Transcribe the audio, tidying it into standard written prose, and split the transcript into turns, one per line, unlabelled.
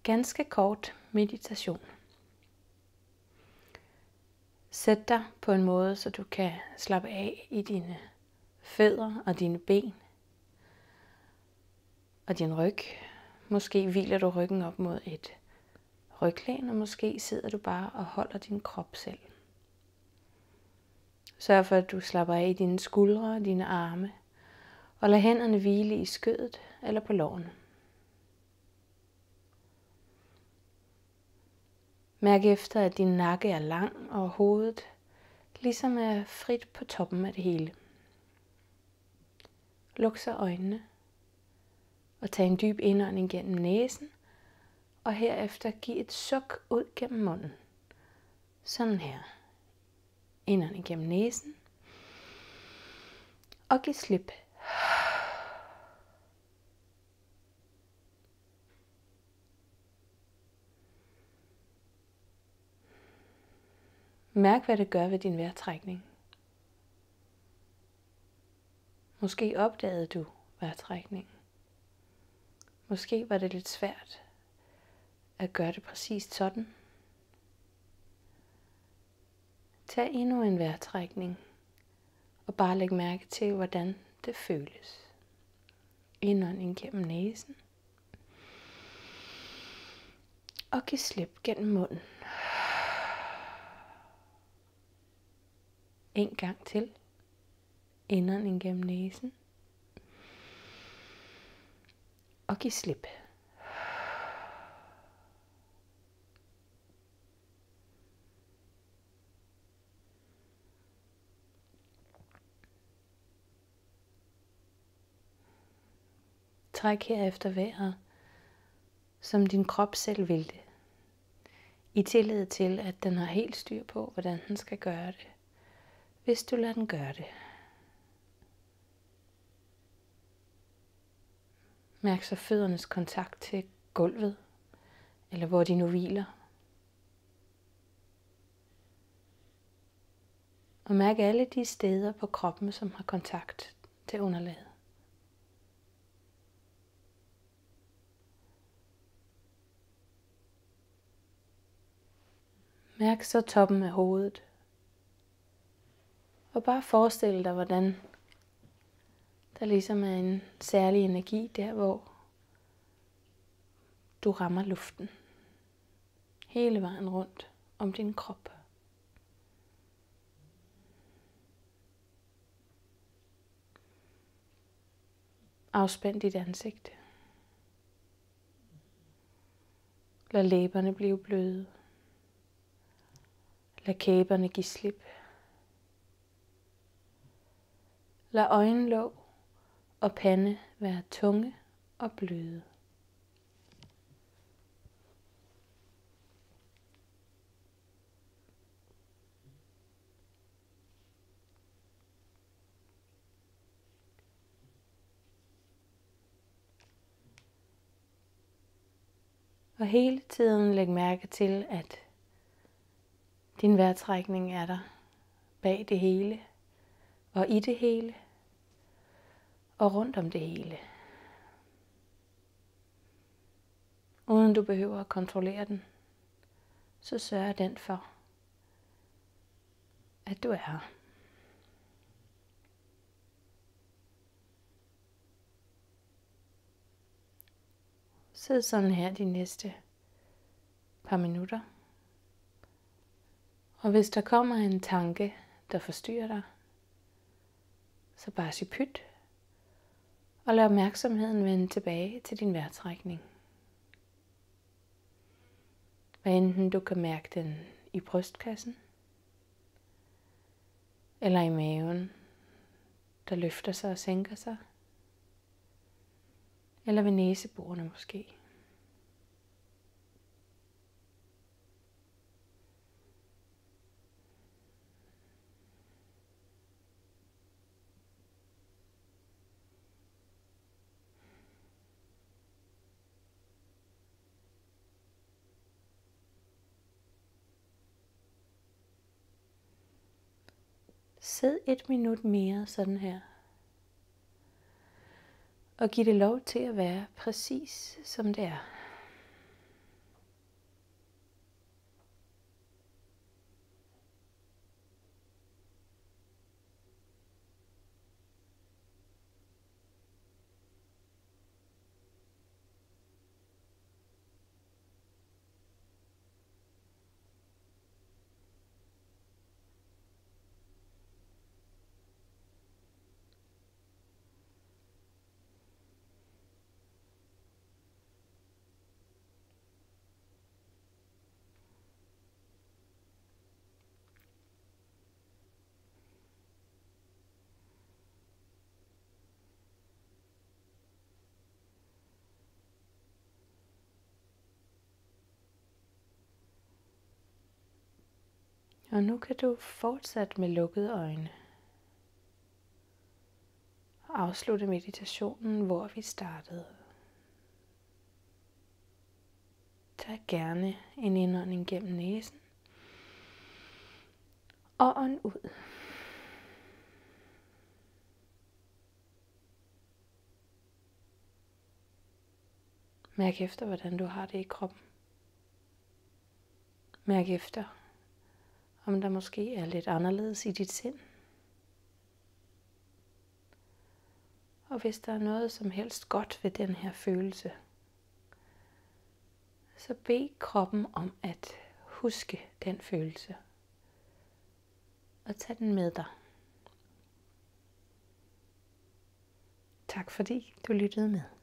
ganske kort meditation. Sæt dig på en måde, så du kan slappe af i dine fødder og dine ben og din ryg. Måske hviler du ryggen op mod et ryglæn, og måske sidder du bare og holder din krop selv. Sørg for, at du slapper af i dine skuldre og dine arme, og lad hænderne hvile i skødet eller på låren. Mærk efter, at din nakke er lang, og hovedet ligesom er frit på toppen af det hele. Luk så øjnene, og tag en dyb indånding gennem næsen, og herefter giv et suk ud gennem munden. Sådan her. Indånding gennem næsen, og giv slip. Mærk, hvad det gør ved din vejrtrækning. Måske opdagede du vejrtrækningen. Måske var det lidt svært at gøre det præcist sådan. Tag endnu en vejrtrækning og bare læg mærke til, hvordan det føles. Indånding gennem næsen. Og giv slip gennem munden. En gang til. Indånding gennem næsen. Og giv slip. Træk herefter vejret, som din krop selv vil det. I tillid til, at den har helt styr på, hvordan den skal gøre det, hvis du lader den gøre det. Mærk så føddernes kontakt til gulvet, eller hvor de nu hviler. Og mærk alle de steder på kroppen, som har kontakt til underlaget. Mærk så toppen af hovedet. Og bare forestil dig, hvordan der ligesom er en særlig energi der, hvor du rammer luften. Hele vejen rundt om din krop. Afspænd dit ansigt. Lad læberne blive bløde. Lad kæberne give slip. Lad øjenlåg og pande være tunge og bløde. Og hele tiden læg mærke til, at din vejrtrækning er der bag det hele, og i det hele, og rundt om det hele. Uden du behøver at kontrollere den, så sørger den for, at du er her. Sid sådan her de næste par minutter. Og hvis der kommer en tanke, der forstyrrer dig, så bare sig pyt, og lad opmærksomheden vende tilbage til din vejrtrækning. Hvad enten du kan mærke den i brystkassen, eller i maven, der løfter sig og sænker sig, eller ved næseborene måske. Sid 1 minut mere sådan her. Og giv det lov til at være præcis som det er. Og nu kan du fortsætte med lukkede øjne og afslutte meditationen, hvor vi startede. Tag gerne en indånding gennem næsen og ånd ud. Mærk efter, hvordan du har det i kroppen. Mærk efter, om der måske er lidt anderledes i dit sind. Og hvis der er noget som helst godt ved den her følelse, så bed kroppen om at huske den følelse. Og tag den med dig. Tak fordi du lyttede med.